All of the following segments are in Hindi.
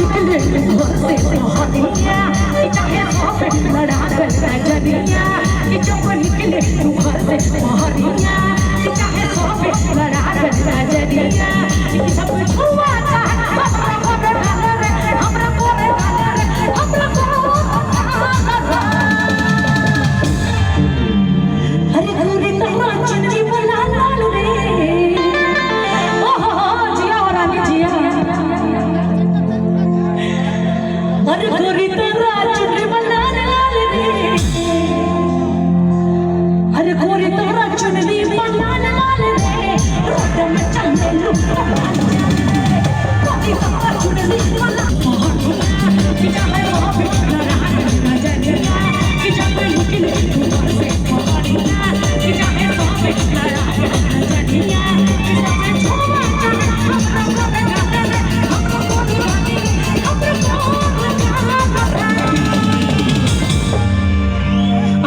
निकले घर से मोहनिया चाहे सब लड़ा कर नजरिया जब निकले घर से मोहनिया चाहे सब लड़ा कर नजरिया सब छुआ हमरा गोरे डाले रे हमरा गोरे डाले रे हमरा हरे गोरे तन्ना चुन्नी वाला लाल रे ओहो जिया और रानी जिया हरे गोरे तन्ना चुन्नी वाला लाल रे हरे गोरे तन्ना चुन्नी वाला लाल रे रोड में चलने लुका कोई तन्ना चुन्नी वाला किया है वहां पे लड़ा नजरिया कि जब निकले घर से मोहनिया किया है वहां पे लड़ा नजरिया कि जब छुआ हमरा गोरे डाले रे हमरा गोरे डाले रे हमरा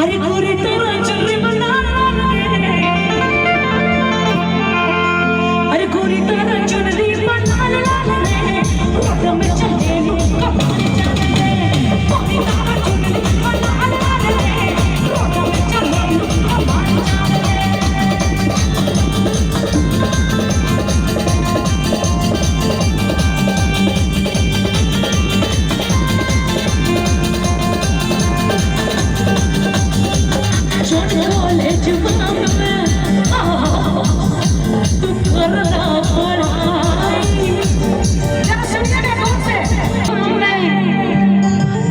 अरे गोरे तेरा चुन्नी वाला लाल रे अरे गोरे तेरा चुन्नी वाला लाल रे रोड में चले लुका कोई तन्ना चुन्नी वाला लाल रे रोड में चले लुका कॉलेज में तू करना पढ़ाई जरा सुनिए ना कौन से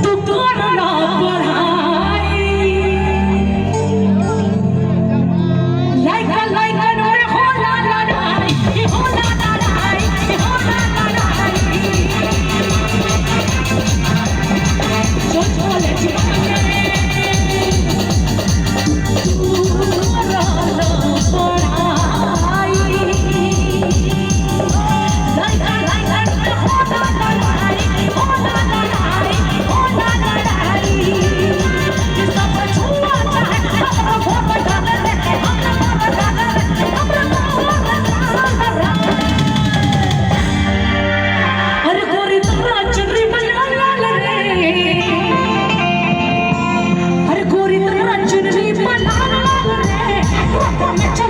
तू करना पढ़ाई लाइका में होला लड़ाई होला लड़ाई होला लड़ाई जो कॉलेज में Come